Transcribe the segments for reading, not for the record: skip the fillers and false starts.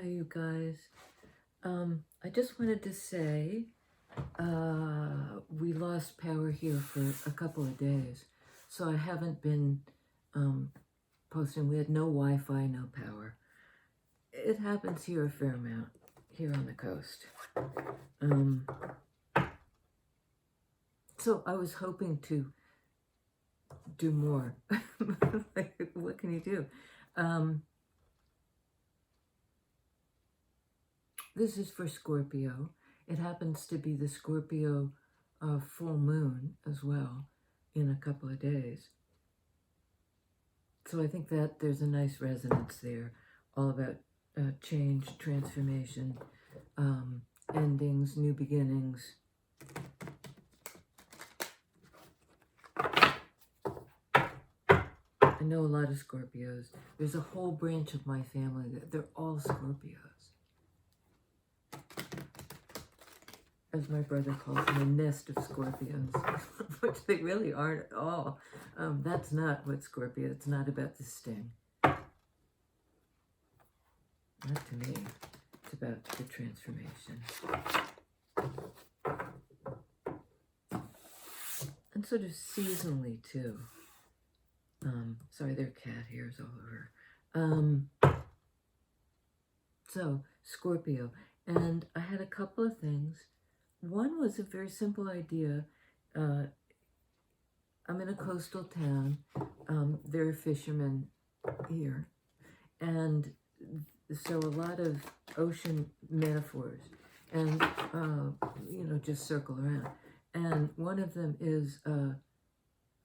you guys. I just wanted to say we lost power here for a couple of days, so I haven't been posting. We had no Wi-Fi, no power. It happens here a fair amount here on the coast. So I was hoping to do more. Like, what can you do? This is for Scorpio. It happens to be the Scorpio full moon as well in a couple of days. So I think that there's a nice resonance there, all about change, transformation, endings, new beginnings. I know a lot of Scorpios. There's a whole branch of my family that they're all Scorpios. As my brother calls them, a nest of Scorpions, which they really aren't at all. That's not what Scorpio, it's not about the sting. Not to me, it's about the transformation. And sort of seasonally too. Sorry, there are cat hairs all over. So, Scorpio. And I had a couple of things. One was a very simple idea. I'm in a coastal town. There are fishermen here. And so a lot of ocean metaphors. And, just circle around. And one of them is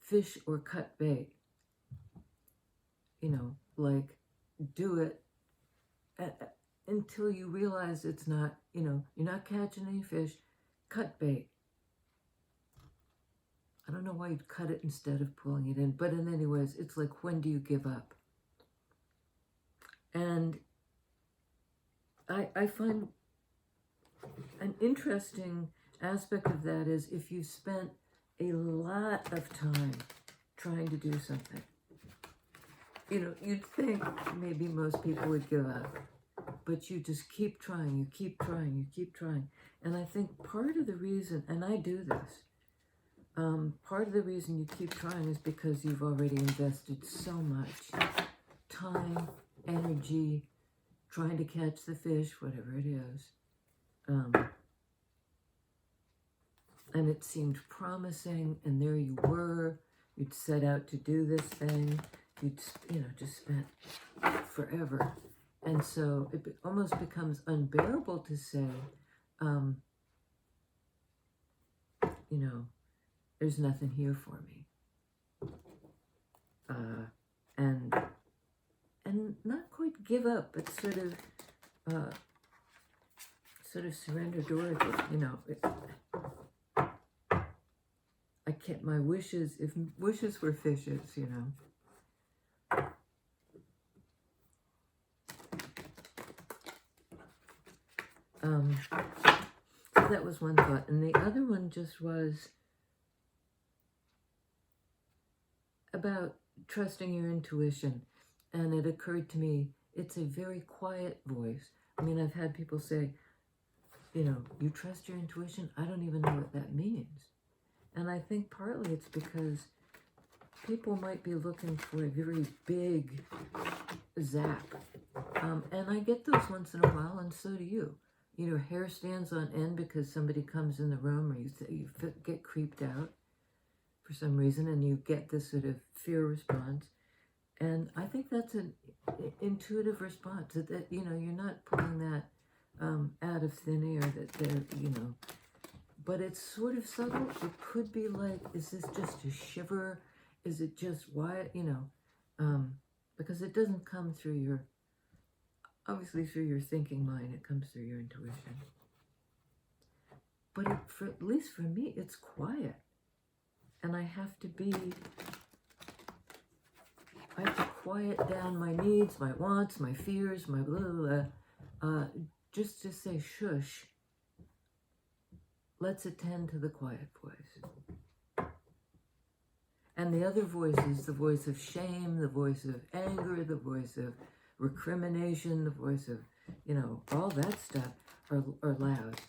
fish or cut bait. Like, do it until you realize it's not, you're not catching any fish. Cut bait. I don't know why you'd cut it instead of pulling it in, but in any ways, it's like, when do you give up? And I find an interesting aspect of that is if you spent a lot of time trying to do something, you'd think maybe most people would give up, but you just keep trying, you keep trying, you keep trying. And I think part of the reason, and I do this, part of the reason you keep trying is because you've already invested so much time, energy, trying to catch the fish, whatever it is. And it seemed promising, and there you were, you'd set out to do this thing, you'd, just spent forever. And so it almost becomes unbearable to say, there's nothing here for me. And not quite give up, but sort of surrender towards it, I can't, my wishes, if wishes were fishes, So that was one thought. And the other one just was about trusting your intuition. And it occurred to me, it's a very quiet voice. I mean, I've had people say, you trust your intuition? I don't even know what that means. And I think partly it's because people might be looking for a very big zap. And I get those once in a while, and so do you. Hair stands on end because somebody comes in the room, or you get creeped out for some reason, and you get this sort of fear response. And I think that's an intuitive response, that you're not pulling that out of thin air, that they're, but it's sort of subtle. It could be like, is this just a shiver? Is it just why, because it doesn't come through obviously through your thinking mind, it comes through your intuition. But at least for me, it's quiet. And I have to quiet down my needs, my wants, my fears, my blah, blah, blah, just to say, shush, let's attend to the quiet voice. And the other voice is the voice of shame, the voice of anger, the voice of recrimination, the voice of you know, all that stuff are loud.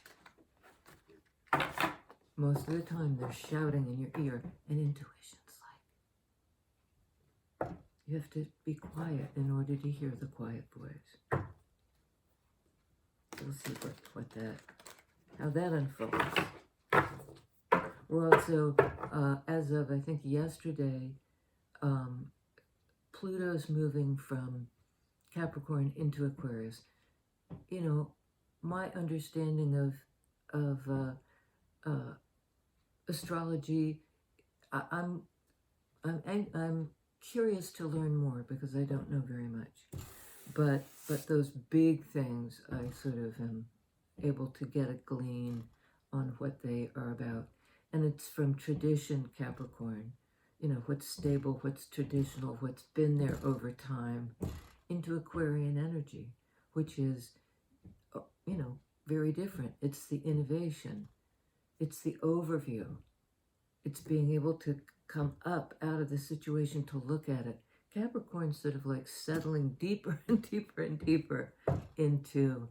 Most of the time they're shouting in your ear, and intuition's like, you have to be quiet in order to hear the quiet voice. We'll see how that unfolds. We're also, as of I think yesterday, Pluto's moving from Capricorn into Aquarius. You know, my understanding of astrology, I'm curious to learn more because I don't know very much. But those big things, I sort of am able to get a glean on what they are about. And it's from tradition, Capricorn. You know, what's stable, what's traditional, what's been there over time, into Aquarian energy, which is, you know, very different. It's the innovation. It's the overview. It's being able to come up out of the situation to look at it. Capricorn's sort of like settling deeper and deeper and deeper into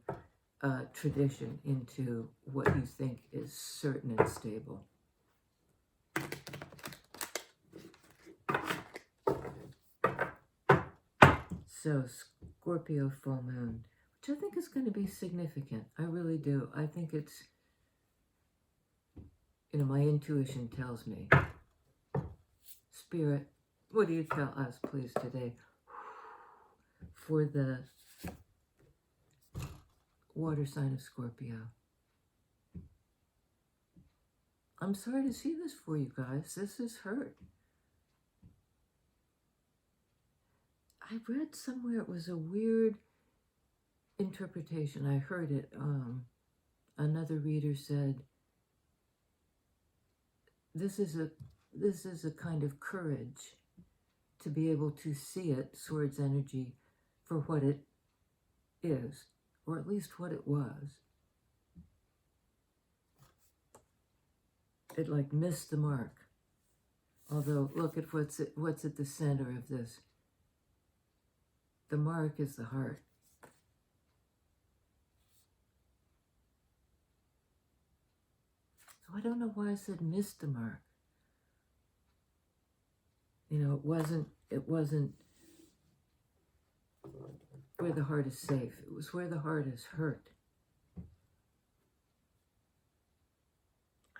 tradition, into what you think is certain and stable. So, Scorpio full moon, which I think is going to be significant. I really do. I think it's, you know, my intuition tells me. Spirit, what do you tell us, please, today for the water sign of Scorpio? I'm sorry to see this for you guys. This is hurt. I read somewhere it was a weird interpretation. I heard it. Another reader said, this is a kind of courage to be able to see it, Swords energy, for what it is, or at least what it was. It like missed the mark. Although, look at what's at the center of this. The mark is the heart. So I don't know why I said missed the mark. You know, it wasn't where the heart is safe. It was where the heart is hurt.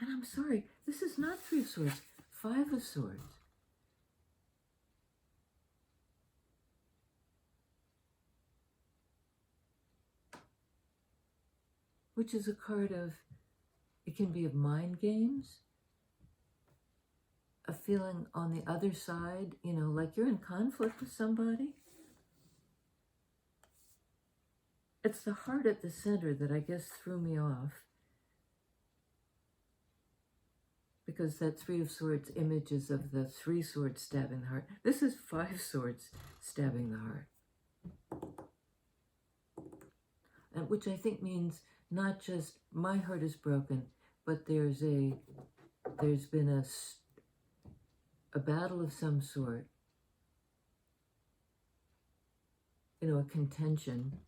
And I'm sorry, this is not 3 of Swords, 5 of Swords. Which is a card of, it can be of mind games, a feeling on the other side, you know, like you're in conflict with somebody. It's the heart at the center that I guess threw me off. Because that 3 of Swords images of the 3 swords stabbing the heart. This is 5 swords stabbing the heart. And which I think means not just my heart is broken, but there's been a battle of some sort. You know, a contention.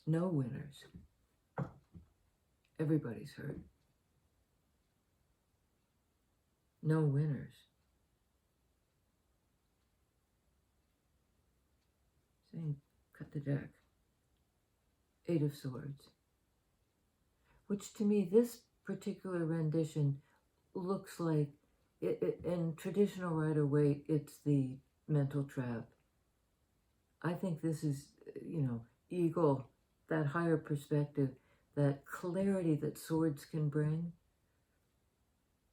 No winners. Everybody's hurt. No winners. Saying, cut the deck. 8 of Swords. Which to me, this particular rendition looks like, in traditional Rider-Waite, it's the mental trap. I think this is, you know, eagle, that higher perspective, that clarity that swords can bring.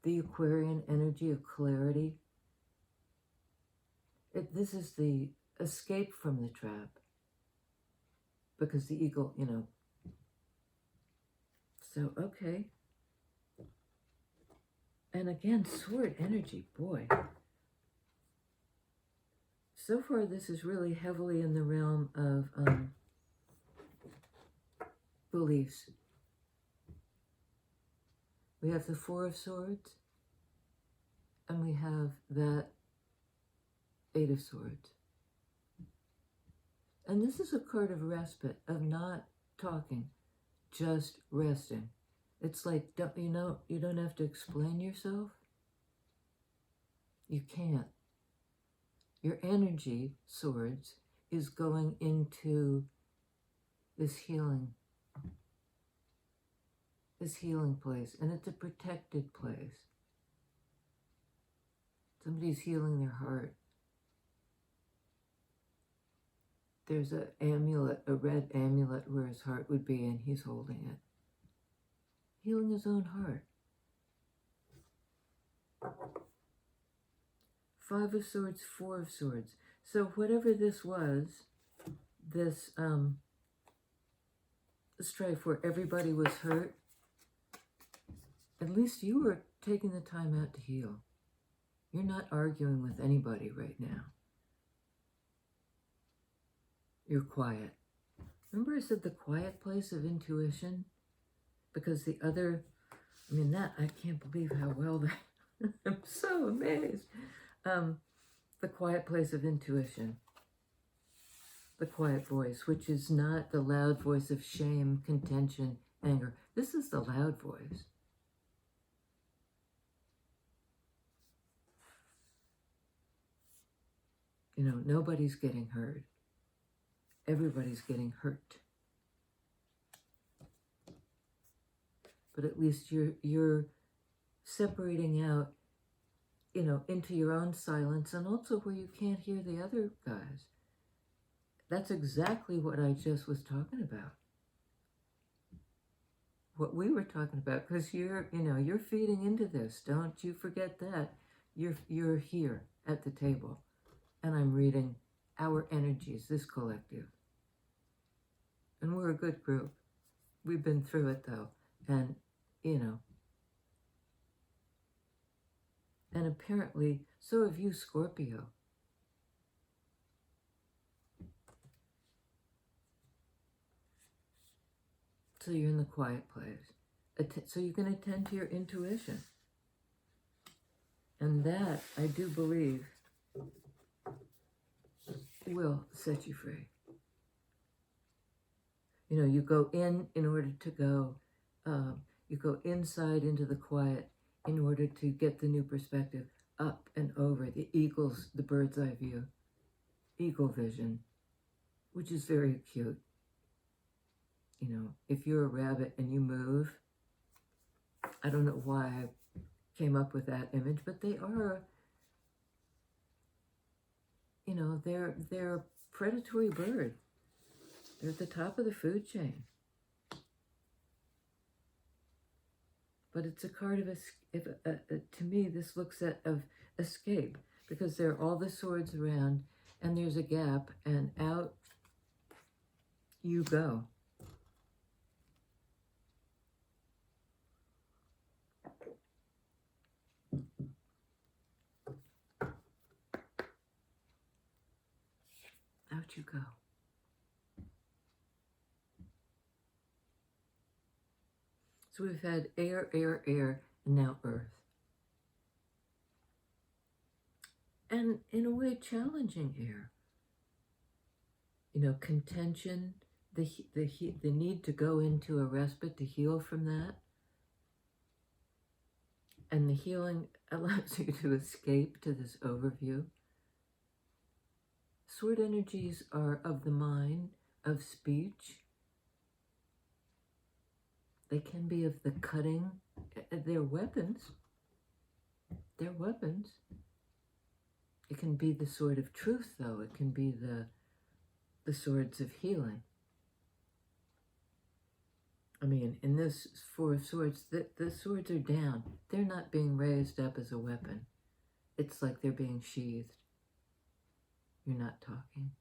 The Aquarian energy of clarity. This is the escape from the trap. Because the eagle, you know. So, okay. And again, sword energy, boy. So far, this is really heavily in the realm of beliefs. We have the 4 of Swords, and we have that 8 of Swords. And this is a card of respite, of not talking, just resting. It's like, you don't have to explain yourself. You can't. Your energy, swords, is going into this healing place, and it's a protected place. Somebody's healing their heart. There's an amulet, a red amulet where his heart would be, and he's holding it. Healing his own heart. 5 of Swords, 4 of Swords. So whatever this was, this strife where everybody was hurt, at least you were taking the time out to heal. You're not arguing with anybody right now. You're quiet. Remember I said the quiet place of intuition? Because the other, I can't believe how well that, I'm so amazed. The quiet place of intuition. The quiet voice, which is not the loud voice of shame, contention, anger. This is the loud voice. Nobody's getting heard. Everybody's getting hurt. But at least you're separating out, into your own silence, and also where you can't hear the other guys. That's exactly what I just was talking about. What we were talking about, because you're feeding into this. Don't you forget that. You're here at the table, and I'm reading our energies, this collective. And we're a good group. We've been through it though, and and apparently so have you, Scorpio. So you're in the quiet place. So you can attend to your intuition. And that, I do believe, will set you free. You go in order to go, you go inside into the quiet in order to get the new perspective, up and over, the eagles, the bird's eye view, eagle vision, which is very acute. If you're a rabbit and you move, I don't know why I came up with that image, but they are, they're a predatory bird. They're at the top of the food chain. But it's a card of, to me, this looks of escape, because there are all the swords around, and there's a gap, and out you go. Out you go. So we've had air, air, air, and now earth. And in a way, challenging air. Contention, the need to go into a respite to heal from that. And the healing allows you to escape to this overview. Sword energies are of the mind, of speech. They can be of the cutting. They're weapons. They're weapons. It can be the sword of truth, though. It can be the swords of healing. In this 4 of Swords, the swords are down. They're not being raised up as a weapon. It's like they're being sheathed. You're not talking.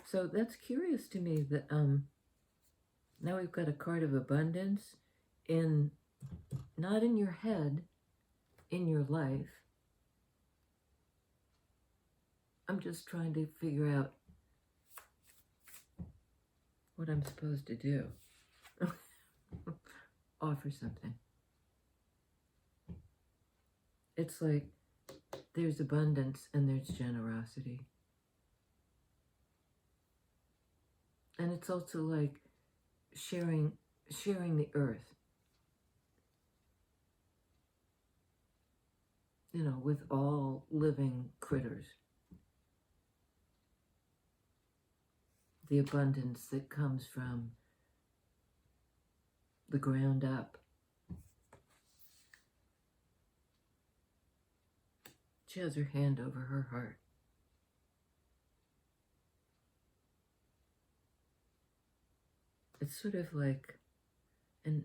So that's curious to me that now we've got a card of abundance not in your head, in your life. I'm just trying to figure out what I'm supposed to do. Offer something. It's like there's abundance and there's generosity. And it's also like sharing the earth, you know, with all living critters. The abundance that comes from the ground up. She has her hand over her heart. It's sort of like an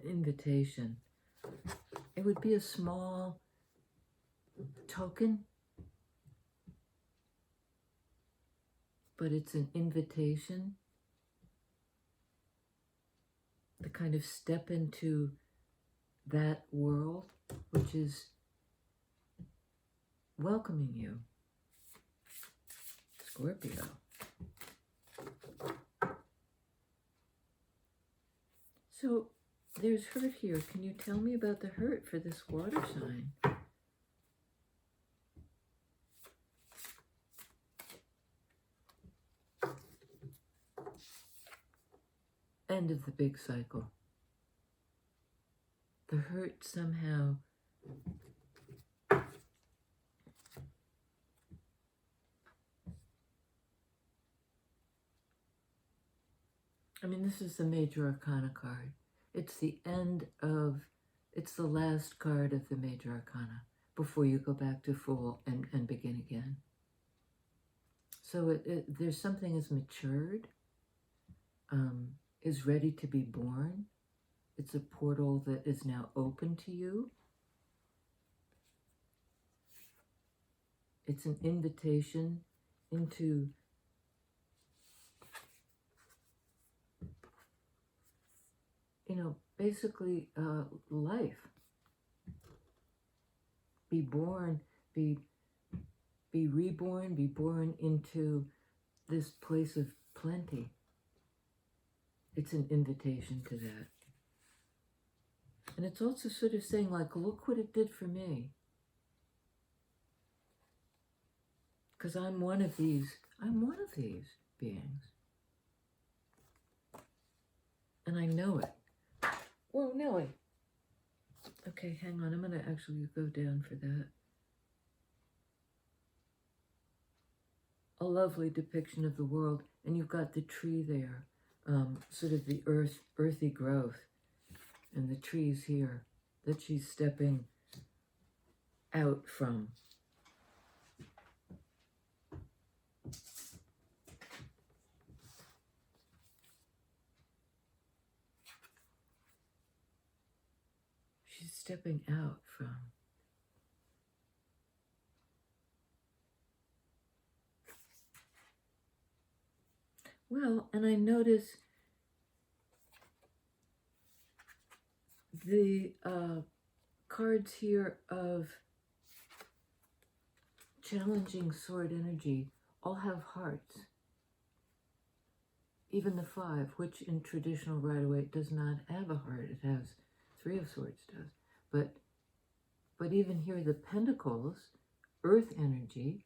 invitation. It would be a small token, but it's an invitation to kind of step into that world, which is welcoming you, Scorpio. So there's hurt here. Can you tell me about the hurt for this water sign? End of the big cycle. The hurt somehow this is the Major Arcana card. It's the last card of the Major Arcana before you go back to Fool and begin again. So there's something is matured, is ready to be born. It's a portal that is now open to you. It's an invitation into basically life. Be born, be reborn, be born into this place of plenty. It's an invitation to that. And it's also sort of saying, like, look what it did for me. Because I'm one of these beings. And I know it. Whoa, Nellie. Okay, hang on. I'm going to actually go down for that. A lovely depiction of the world. And you've got the tree there. Sort of the earthy growth. And the trees here that she's stepping out from. She's stepping out from. Well, and I notice the cards here of challenging sword energy all have hearts. Even the 5, which in traditional Rider-Waite does not have a heart. It has 3 of Swords does. But even here, the Pentacles, earth energy,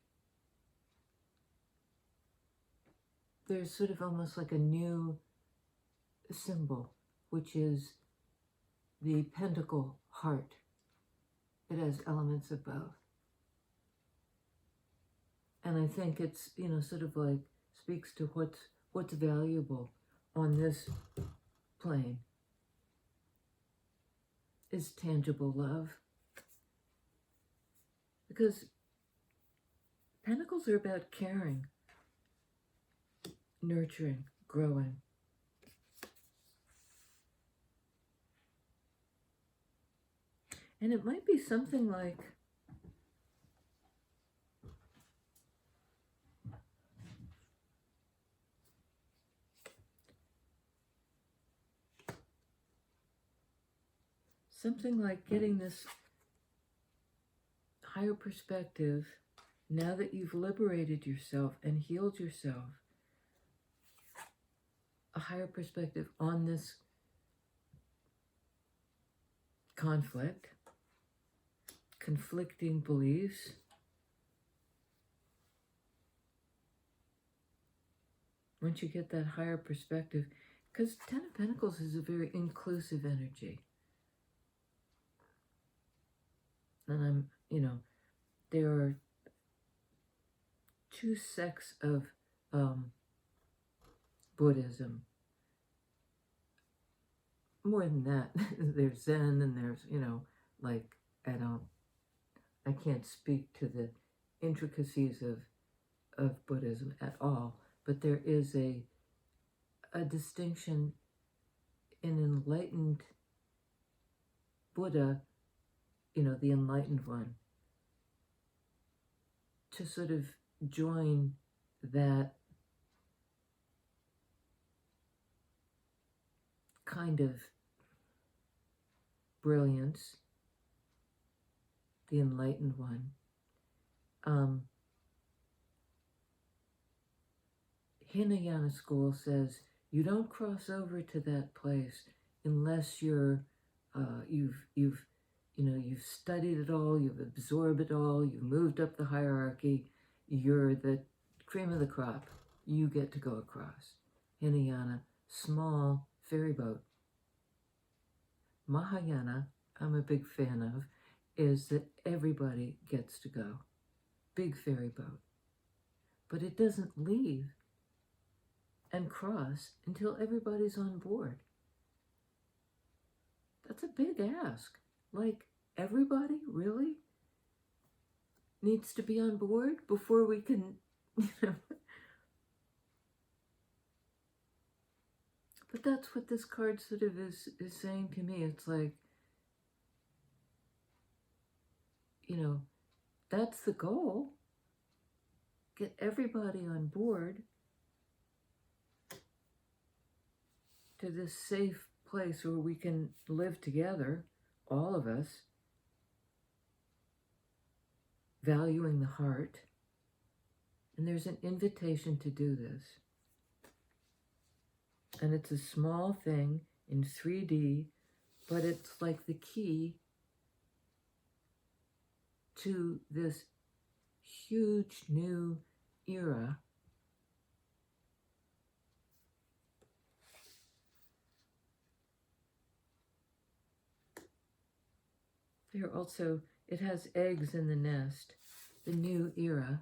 there's sort of almost like a new symbol, which is the Pentacle heart. It has elements of both. And I think it's, sort of like speaks to what's valuable on this plane is tangible love. Because Pentacles are about caring, nurturing, growing. And it might be something like getting this higher perspective now that you've liberated yourself and healed yourself. A higher perspective on this conflict, conflicting beliefs, once you get that higher perspective, because Ten of Pentacles is a very inclusive energy. And there are two sects of Buddhism. More than that, there's Zen and there's, like, I can't speak to the intricacies of Buddhism at all, but there is a distinction in enlightened Buddha, the enlightened one, to sort of join that kind of brilliance, the enlightened one. Hinayana school says you don't cross over to that place unless you've studied it all, you've absorbed it all, you've moved up the hierarchy, you're the cream of the crop, you get to go across. Hinayana, small ferry boat. Mahayana, I'm a big fan of, is that everybody gets to go. Big ferry boat. But it doesn't leave and cross until everybody's on board. That's a big ask. Like, everybody really needs to be on board before we can, But that's what this card sort of is saying to me. It's like, that's the goal. Get everybody on board to this safe place where we can live together, all of us, valuing the heart. And there's an invitation to do this. And it's a small thing in 3D, but it's like the key to this huge new era. There also, it has eggs in the nest, the new era.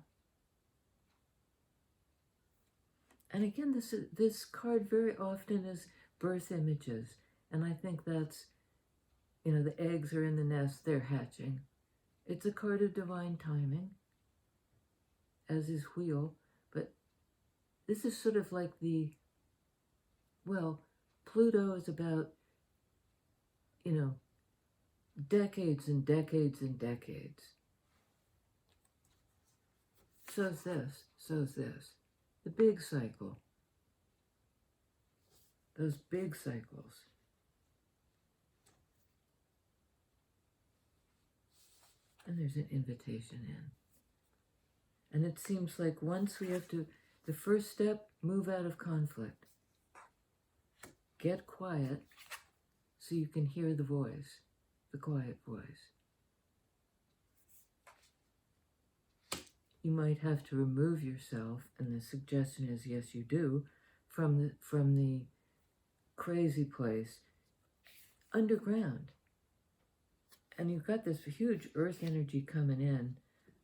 And again, this card very often is birth images. And I think that's, the eggs are in the nest, they're hatching. It's a card of divine timing, as is Wheel. But this is sort of like Pluto is about, decades and decades and decades. So's this. The big cycle. Those big cycles. And there's an invitation in. And it seems like once we have to, the first step, move out of conflict. Get quiet so you can hear the voice, the quiet voice. You might have to remove yourself, and the suggestion is, yes, you do, from the crazy place underground. And you've got this huge earth energy coming in,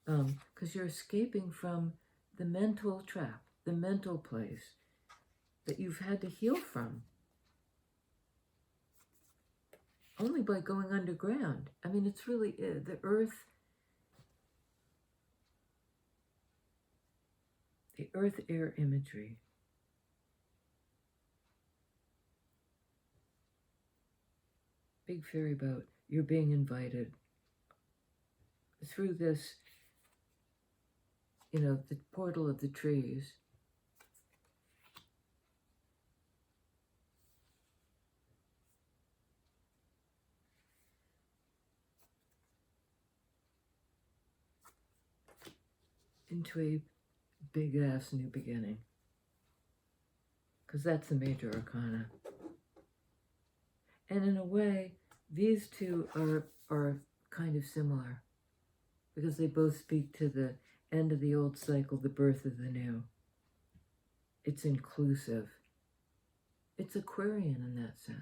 because you're escaping from the mental trap, the mental place that you've had to heal from. Only by going underground. I mean, it's really the earth. The earth-air imagery. Big ferry boat. You're being invited through this, the portal of the trees. Into a big-ass new beginning. Because that's the major arcana. And in a way, these two are kind of similar. Because they both speak to the end of the old cycle, the birth of the new. It's inclusive. It's Aquarian in that sense.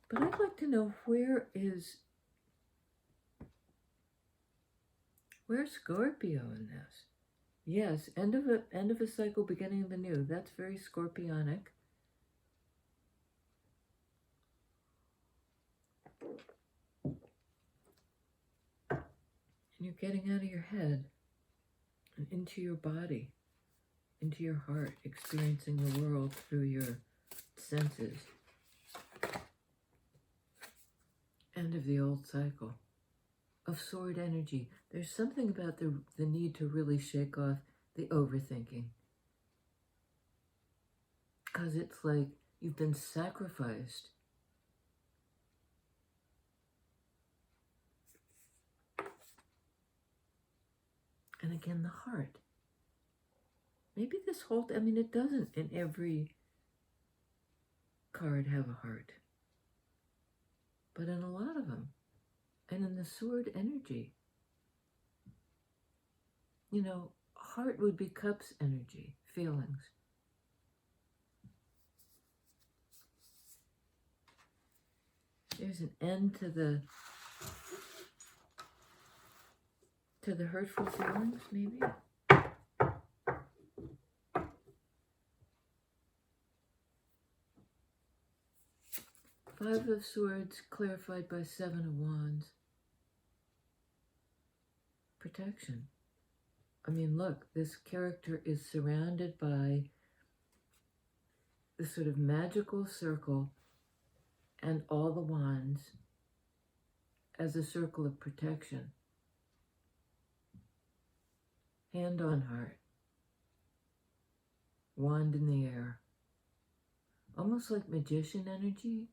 But I'd like to know, where's Scorpio in this? Yes, end of a cycle, beginning of a new. That's very Scorpionic. And you're getting out of your head and into your body, into your heart, experiencing the world through your senses. End of the old cycle of sword energy. There's something about the need to really shake off the overthinking. Because it's like you've been sacrificed. And again, the heart. Maybe this whole, I mean, it doesn't in every card have a heart. But in a lot of them. And in the sword energy. You know, heart would be cups energy, feelings. There's an end to the hurtful feelings, maybe. Five of Swords clarified by Seven of Wands. Protection. I mean, look, this character is surrounded by this sort of magical circle and all the wands as a circle of protection. Hand on heart. Wand in the air. Almost like magician energy.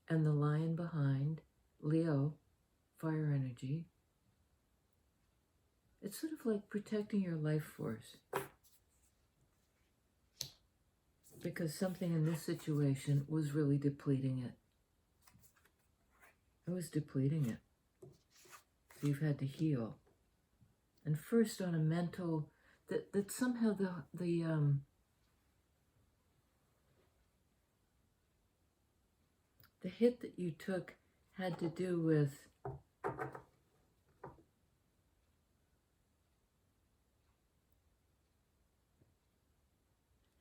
And the lion behind, Leo, fire energy. It's sort of like protecting your life force. Because something in this situation was really depleting it. It was depleting it. So you've had to heal. And first on a mental, that somehow the hit that you took had to do with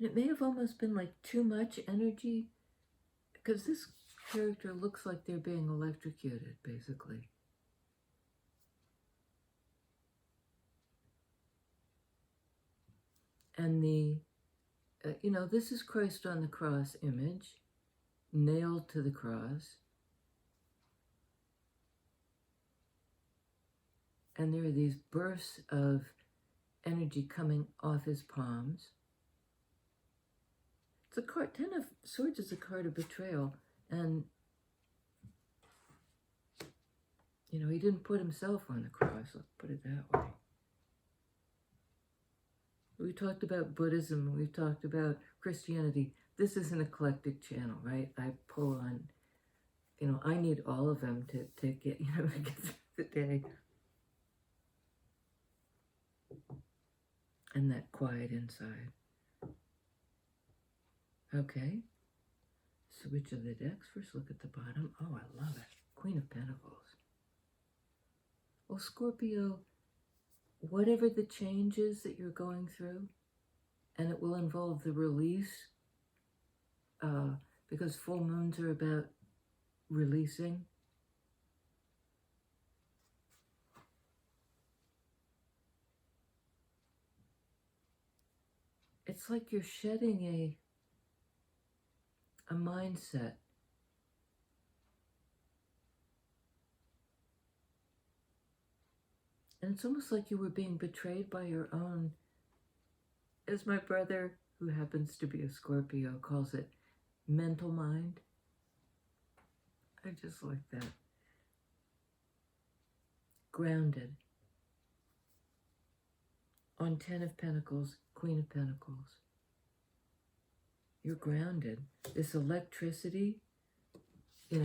it may have almost been like too much energy, because this character looks like they're being electrocuted, basically. And this is Christ on the cross image, nailed to the cross. And there are these bursts of energy coming off his palms. It's a card, 10 of Swords is a card of betrayal. And, he didn't put himself on the cross, let's put it that way. We talked about Buddhism, we've talked about Christianity. This is an eclectic channel, right? I pull on, I need all of them to get, to get through the day. And that quiet inside. Okay. Switch of the decks. First look at the bottom. Oh, I love it. Queen of Pentacles. Well, Scorpio, whatever the changes that you're going through, and it will involve the release, because full moons are about releasing. It's like you're shedding a mindset. And it's almost like you were being betrayed by your own, as my brother, who happens to be a Scorpio, calls it, mental mind. I just like that. Grounded. On 10 of Pentacles, Queen of Pentacles. You're grounded. This electricity, this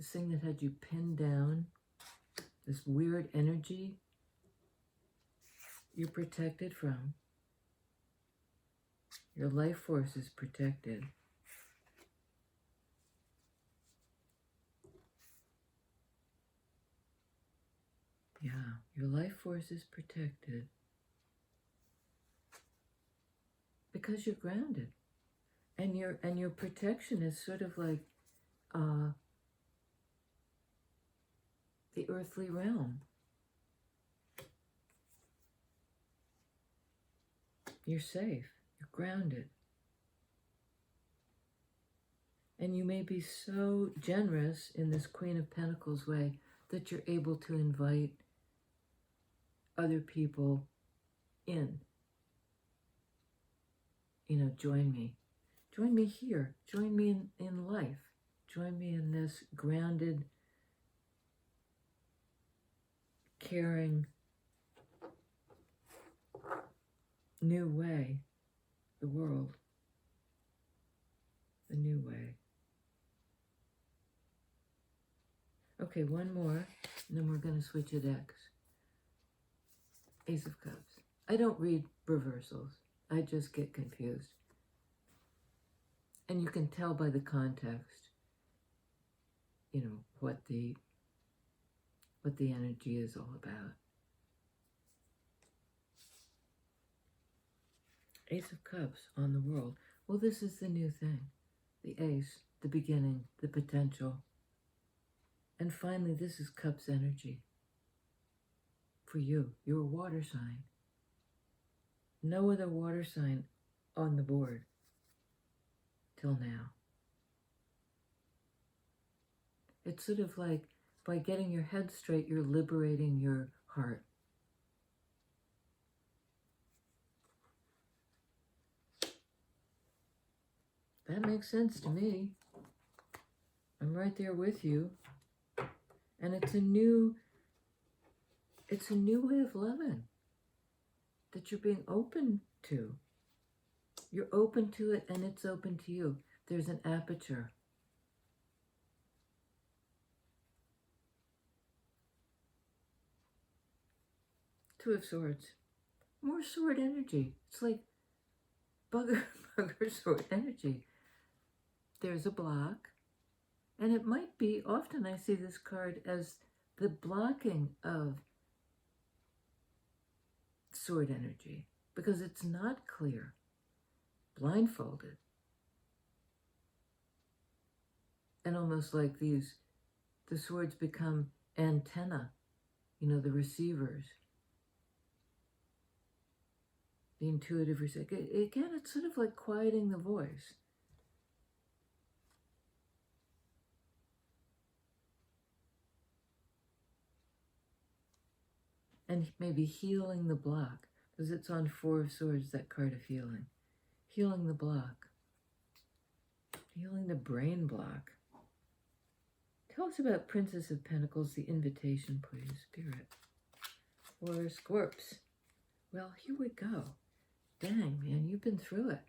thing that had you pinned down, this weird energy you're protected from. Your life force is protected. Yeah, your life force is protected because you're grounded. And your protection is sort of like the earthly realm. You're safe. You're grounded. And you may be so generous in this Queen of Pentacles way that you're able to invite other people in. You know, join me. Join me here. Join me in life. Join me in this grounded, caring, new way. The world. The new way. Okay, one more, and then we're going to switch to decks. Ace of Cups. I don't read reversals. I just get confused. And you can tell by the context, you know, what the energy is all about. Ace of Cups on the world. Well, this is the new thing. The ace, the beginning, the potential. And finally, this is Cups energy. For you, you're a water sign. No other water sign on the board till now. It's sort of like by getting your head straight, you're liberating your heart. That makes sense to me. I'm right there with you. And it's a new way of loving that you're being open to. You're open to it and it's open to you. There's an aperture. Two of Swords. More sword energy. It's like bugger sword energy. There's a block. And it might be, often I see this card as the blocking of sword energy because it's not clear, blindfolded. And almost like the swords become antenna, you know, the receivers. The intuitive receiver. Again, it's sort of like quieting the voice. And maybe healing the block, because it's on Four of Swords, that card of healing. Healing the block. Healing the brain block. Tell us about Princess of Pentacles, the invitation, please, Spirit. Or Scorps. Well, here we go. Dang, man, you've been through it.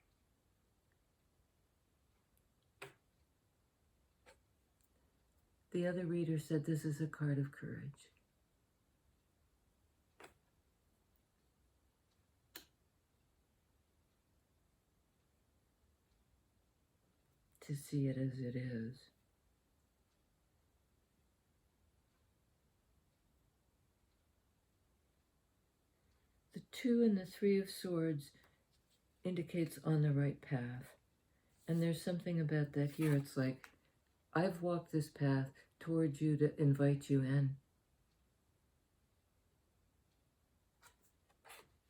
The other reader said this is a card of courage. To see it as it is. The Two and the Three of Swords indicates on the right path. And there's something about that here. It's like, I've walked this path towards you to invite you in.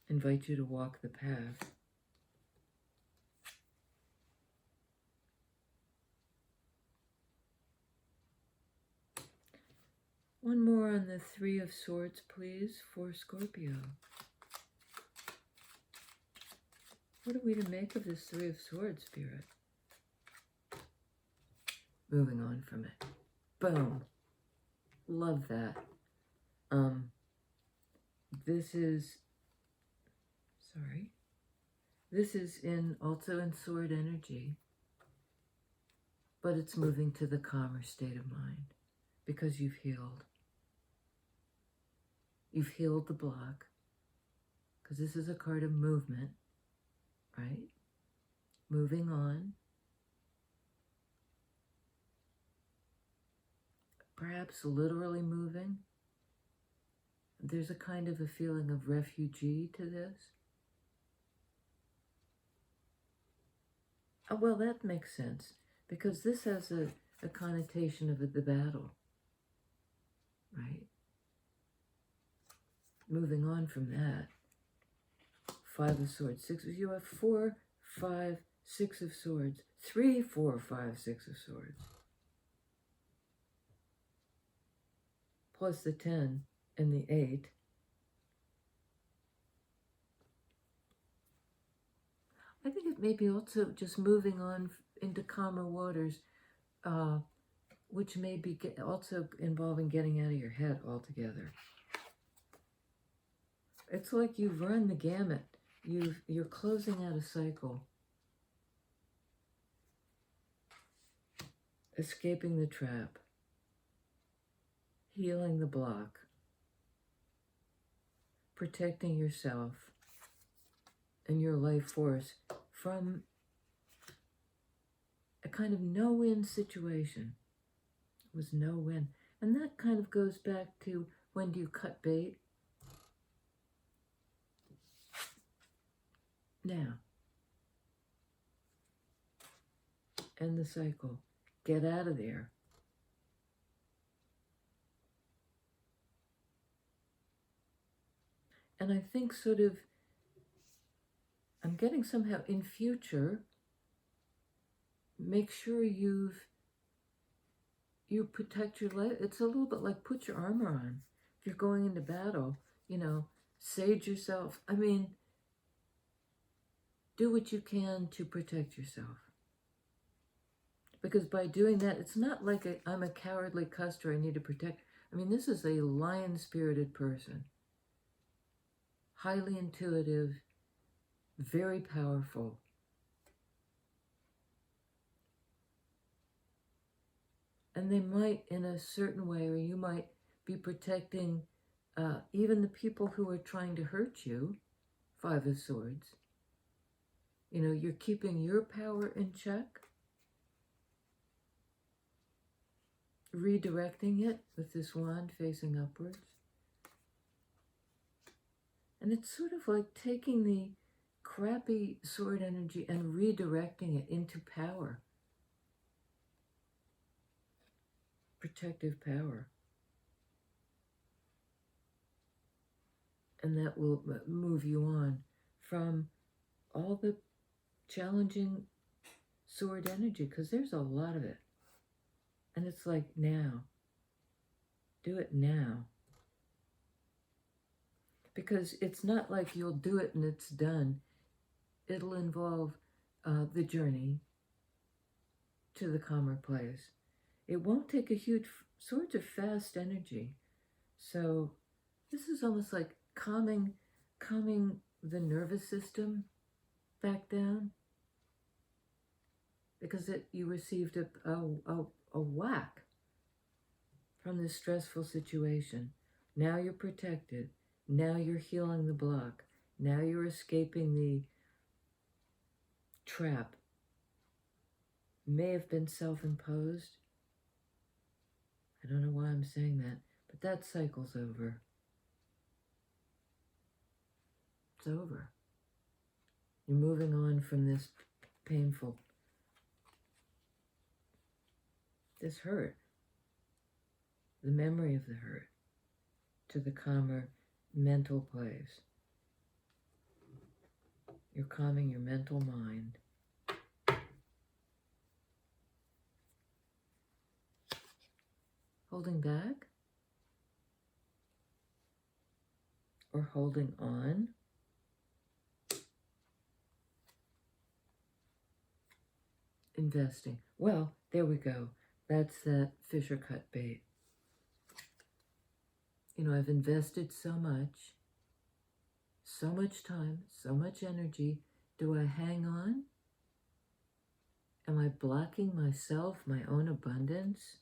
Invite you to walk the path. One more on the Three of Swords, please, for Scorpio. What are we to make of this Three of Swords, Spirit? Moving on from it. Boom. Love that. This is also in sword energy, but it's moving to the calmer state of mind because you've healed. You've healed the block. because this is a card of movement, right? Moving on. Perhaps literally moving. There's a kind of a feeling of refugee to this. Oh, well, that makes sense, because this has a connotation of the battle, right? Moving on from that, 5 of Swords, 6, you have 4, 5, 6 of Swords, 3, 4, 5, 6 of Swords, plus the 10 and the 8. I think it may be also just moving on into calmer waters, which may be also involving getting out of your head altogether. It's like you've run the gamut. You're closing out a cycle. Escaping the trap. Healing the block. Protecting yourself and your life force from a kind of no-win situation. It was no-win. And that kind of goes back to, when do you cut bait? Now. End the cycle. Get out of there. And I think sort of, I'm getting somehow in future, make sure you protect your life. It's a little bit like put your armor on. If you're going into battle, sage yourself. I mean, do what you can to protect yourself. Because by doing that, it's not like I'm a cowardly custer, I need to protect. I mean, this is a lion-spirited person. Highly intuitive, very powerful. And they might, in a certain way, or you might be protecting even the people who are trying to hurt you, 5 of Swords. You're keeping your power in check. Redirecting it with this wand facing upwards. And it's sort of like taking the crappy sword energy and redirecting it into power. Protective power. And that will move you on from all the challenging sword energy, because there's a lot of it. And it's like, now. Do it now. Because it's not like you'll do it and it's done. It'll involve the journey to the calmer place. It won't take a huge, swords are fast energy. So this is almost like calming the nervous system back down. Because you received a whack from this stressful situation. Now you're protected. Now you're healing the block. Now you're escaping the trap. May have been self-imposed. I don't know why I'm saying that, but that cycle's over. It's over. You're moving on from this painful, this hurt, the memory of the hurt, to the calmer mental place. You're calming your mental mind. Holding back? Or holding on? Investing. Well, there we go. That's that Fisher cut bait. I've invested so much time, so much energy. Do I hang on? Am I blocking myself, my own abundance?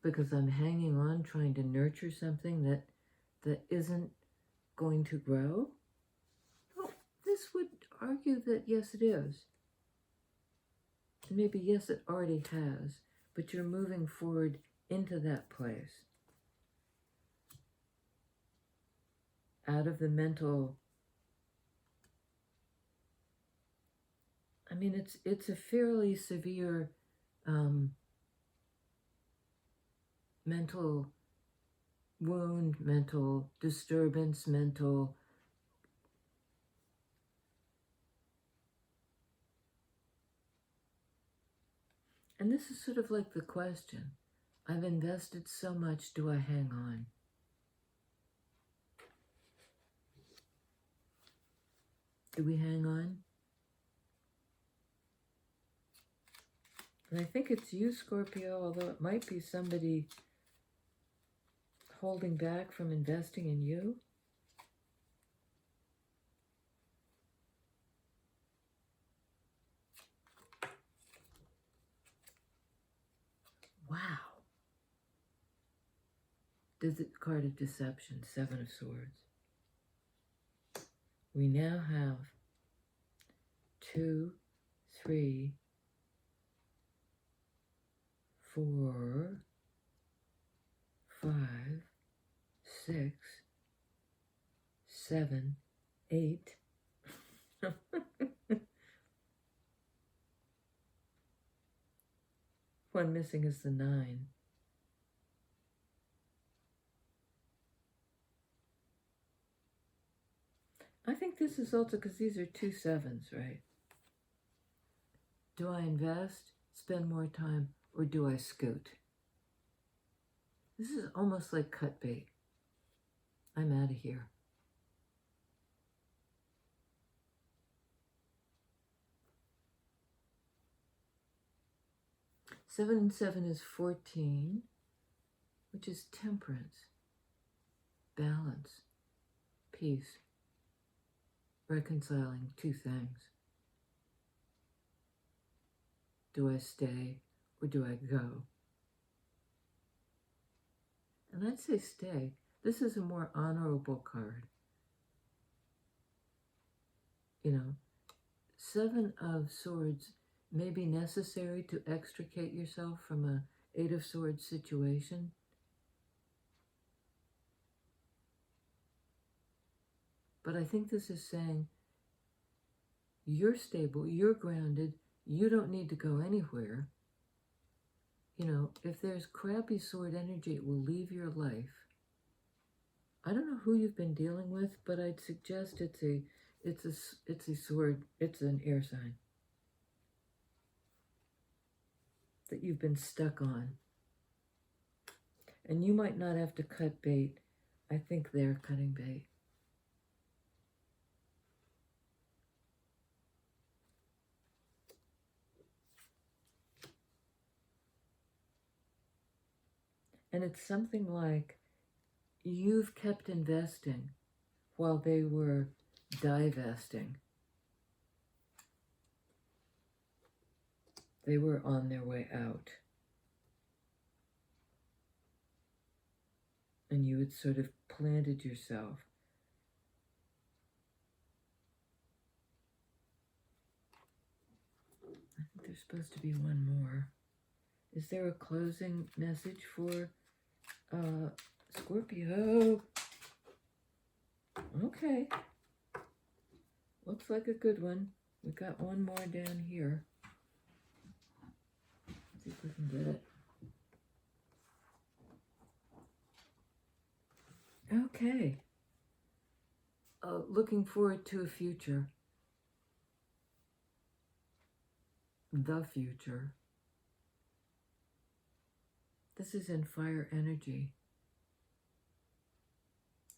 Because I'm hanging on, trying to nurture something that that isn't going to grow? Well, this would argue that yes, it is. And maybe yes, it already has, but you're moving forward into that place. Out of the mental, I mean, it's a fairly severe mental wound, mental disturbance, mental. And this is sort of like the question. I've invested so much, do I hang on? Do we hang on? And I think it's you, Scorpio, although it might be somebody holding back from investing in you. Wow. The card of deception, Seven of Swords. We now have 2, 3, 4, 5, 6, 7, 8. One missing is the 9. I think this is also because these are 2 7s, right? Do I invest, spend more time, or do I scoot? This is almost like cut bait. I'm out of here. Seven and 7 is 14, which is temperance, balance, peace, reconciling 2 things. Do I stay or do I go? And I'd say stay. This is a more honorable card. You know, 7 of Swords may be necessary to extricate yourself from a 8 of Swords situation. But I think this is saying you're stable, you're grounded, you don't need to go anywhere. You know, if there's crappy sword energy, it will leave your life. I don't know who you've been dealing with, but I'd suggest it's a sword, it's an air sign that you've been stuck on. And you might not have to cut bait. I think they're cutting bait. And it's something like you've kept investing while they were divesting. They were on their way out. And you had sort of planted yourself. I think there's supposed to be one more. Is there a closing message for Scorpio? Okay. Looks like a good one. We got one more down here. Let's see if we can get it. Okay. Looking forward to a future. The future. This is in fire energy.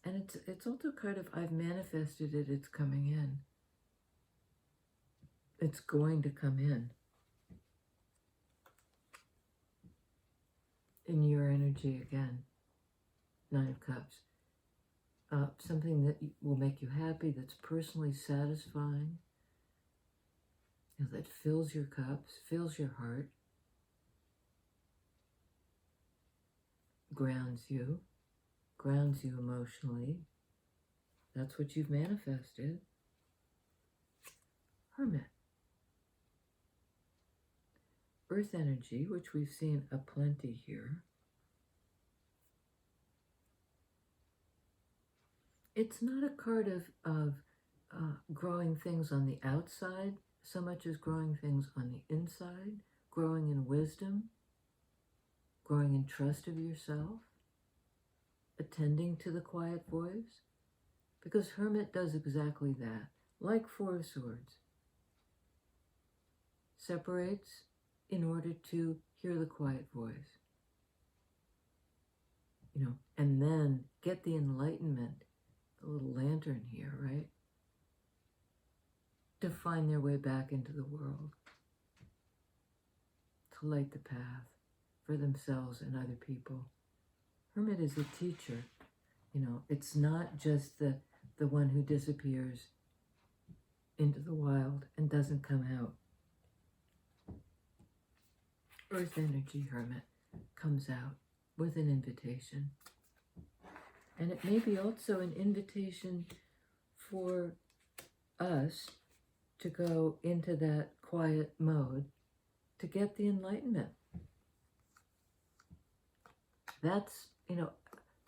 And it's also kind of, I've manifested it, it's coming in. It's going to come in your energy again. 9 of Cups. Something that will make you happy, that's personally satisfying, you know, that fills your cups, fills your heart, grounds you, grounds you emotionally. That's what you've manifested. Hermit. Earth energy, which we've seen aplenty here. It's not a card of growing things on the outside so much as growing things on the inside, growing in wisdom, growing in trust of yourself, attending to the quiet voice, because Hermit does exactly that, like Four of Swords. Separates in order to hear the quiet voice, and then get the enlightenment, the little lantern here, right? To find their way back into the world, to light the path for themselves and other people. Hermit is a teacher. It's not just the one who disappears into the wild and doesn't come out. Earth energy Hermit comes out with an invitation. And it may be also an invitation for us to go into that quiet mode to get the enlightenment. That's,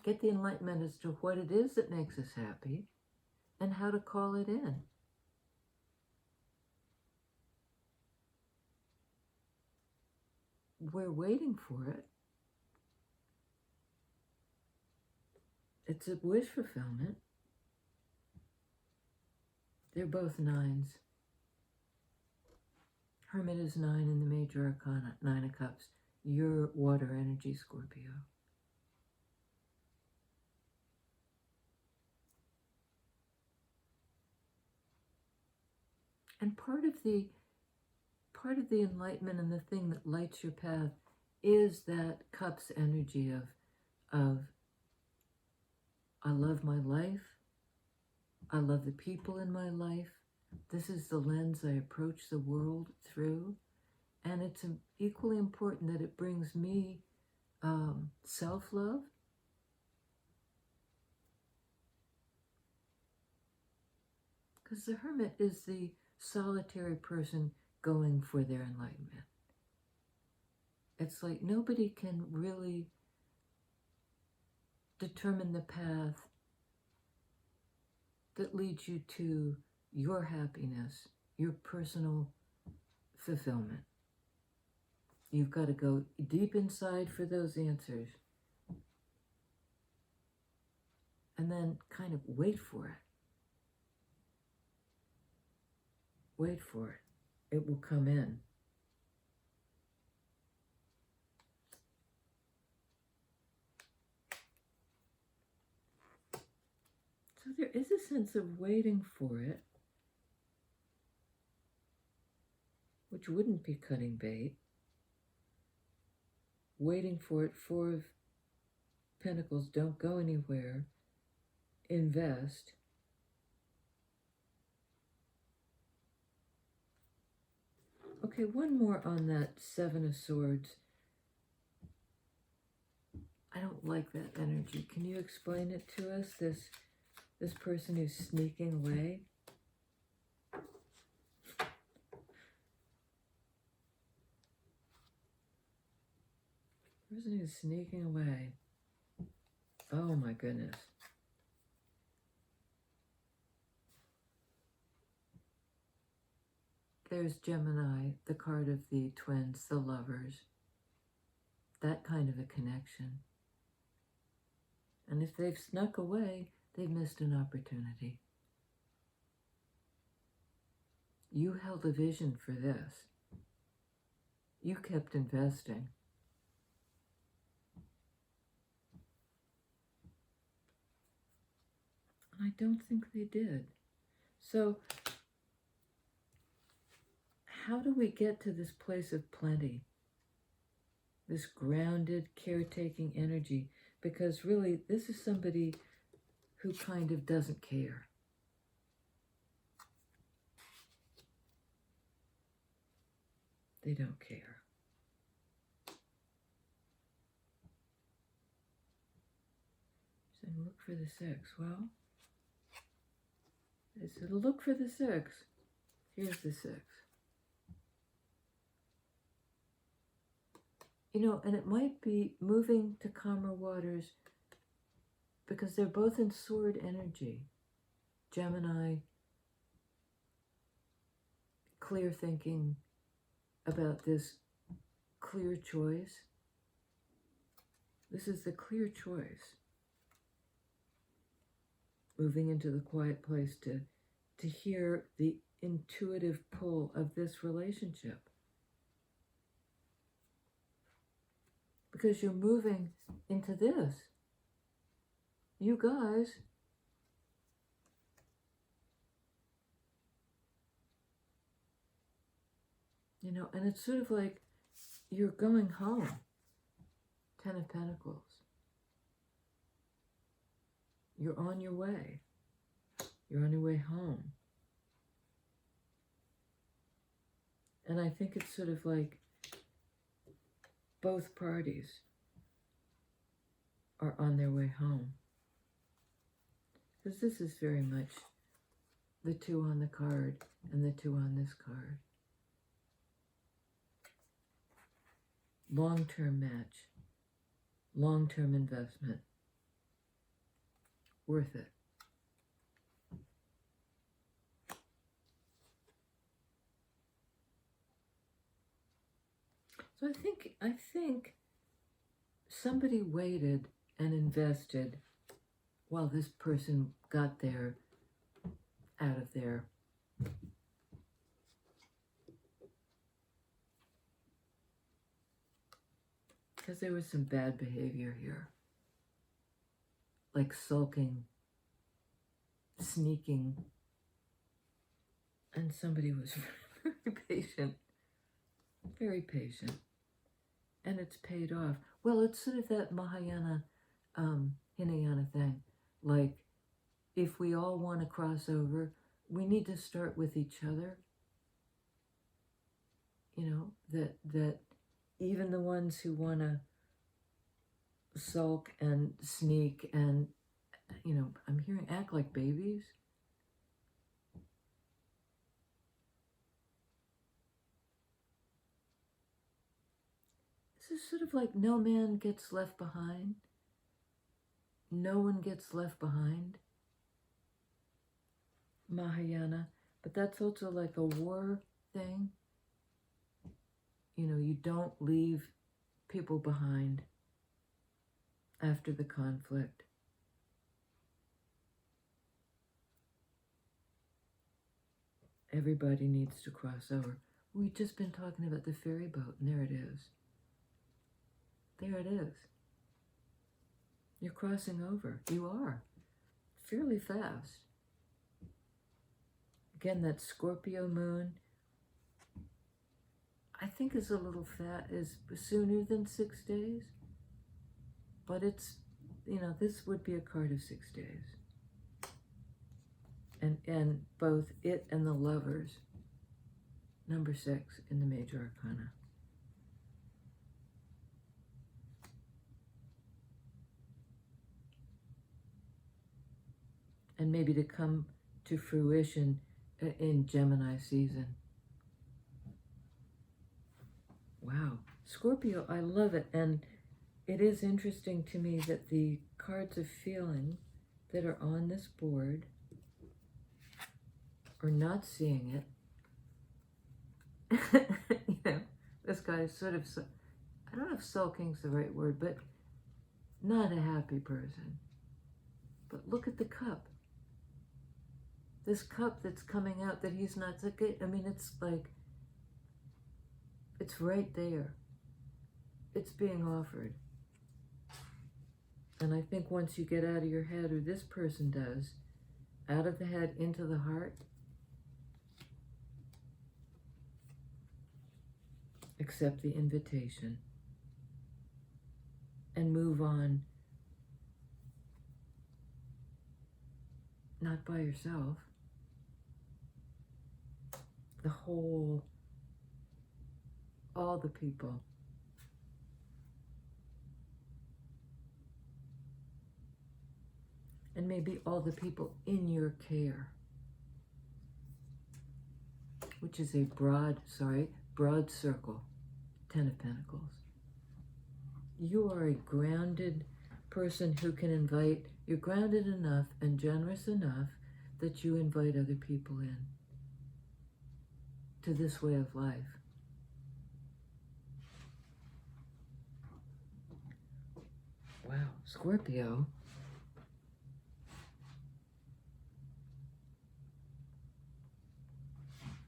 get the enlightenment as to what it is that makes us happy and how to call it in. We're waiting for it. It's a wish fulfillment. They're both nines. Hermit is 9 in the major arcana, 9 of Cups. Your water energy, Scorpio. And part of the enlightenment and the thing that lights your path is that Cups energy of I love my life. I love the people in my life. This is the lens I approach the world through. And it's equally important that it brings me self-love. Because the Hermit is the solitary person going for their enlightenment. It's like nobody can really determine the path that leads you to your happiness, your personal fulfillment. You've got to go deep inside for those answers. And then kind of wait for it. Wait for it. It will come in. So there is a sense of waiting for it, which wouldn't be cutting bait. Waiting for it. 4 of Pentacles, don't go anywhere. Invest. Okay, one more on that 7 of Swords. I don't like that energy. Can you explain it to us? This person who's sneaking away? Person who's sneaking away. Oh my goodness. There's Gemini, the card of the twins, the lovers. That kind of a connection. And if they've snuck away, they've missed an opportunity. You held a vision for this. You kept investing. And I don't think they did. So, how do we get to this place of plenty? This grounded, caretaking energy? Because really, this is somebody who kind of doesn't care. They don't care. So look for the 6. Well, I said, look for the 6. Here's the 6. You know, and it might be moving to calmer waters because they're both in sword energy. Gemini, clear thinking about this clear choice. This is the clear choice. Moving into the quiet place to hear the intuitive pull of this relationship. Because you're moving into this. You guys, you know, and it's sort of like you're going home. 10 of Pentacles. You're on your way. You're on your way home. And I think it's sort of like both parties are on their way home. Because this is very much the 2 on the card and the 2 on this card. Long-term match. Long-term investment. Worth it. So I think somebody waited and invested while this person got there, out of there. Because there was some bad behavior here. Like sulking, sneaking. And somebody was very patient. Very patient. And it's paid off. Well, it's sort of that Mahayana, Hinayana thing. Like, if we all want to cross over, we need to start with each other. You know, that even the ones who want to sulk and sneak and, you know, I'm hearing act like babies. This is sort of like no man gets left behind. No one gets left behind. Mahayana. But that's also like a war thing. You know, you don't leave people behind after the conflict. Everybody needs to cross over. We've just been talking about the ferry boat, and there it is. There it is. You're crossing over. You are. Fairly fast. Again, that Scorpio moon, I think is a little is sooner than 6 days. But it's, you know, this would be a card of 6 days. And both it and the Lovers, number 6 in the Major Arcana. And maybe to come to fruition in Gemini season. Wow. Scorpio, I love it. And it is interesting to me that the cards of feeling that are on this board are not seeing it. You know, this guy is sort of, I don't know if sulking's the right word, but not a happy person. But look at the cup. This cup that's coming out that he's not so good. I mean, it's like, it's right there. It's being offered. And I think once you get out of your head, or this person does, out of the head into the heart, accept the invitation and move on, not by yourself. The whole, all the people. and maybe all the people in your care, which is a broad circle, 10 of Pentacles. You are a grounded person who can invite, you're grounded enough and generous enough that you invite other people in to this way of life. Wow, Scorpio.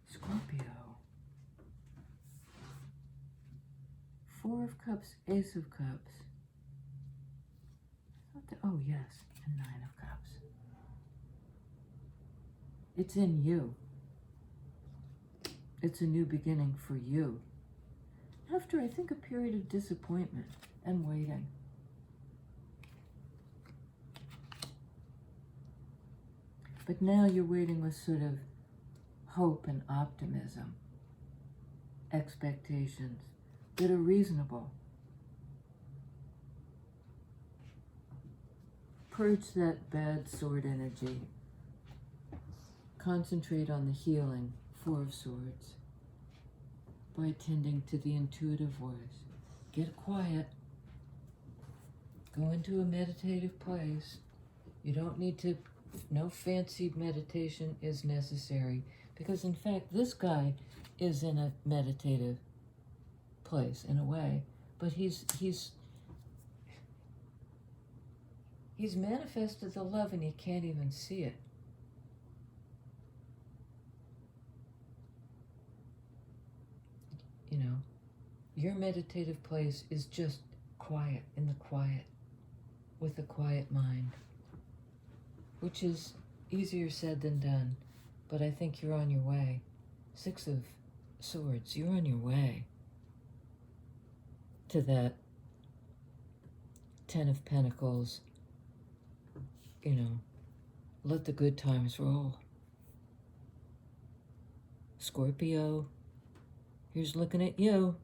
Scorpio. 4 of Cups, Ace of Cups. Oh, yes, and 9 of Cups. It's in you. It's a new beginning for you. After, I think, a period of disappointment and waiting. But now you're waiting with sort of hope and optimism, expectations that are reasonable. Purge that bad sword energy. Concentrate on the healing, 4 of Swords, by tending to the intuitive voice. Get quiet. Go into a meditative place. You don't need to, no fancy meditation is necessary, because in fact this guy is in a meditative place in a way, but he's manifested the love and he can't even see it. You know, your meditative place is just quiet, in the quiet, with a quiet mind, which is easier said than done, but I think you're on your way. 6 of Swords, you're on your way to that 10 of Pentacles. You know, let the good times roll. Scorpio, here's looking at you.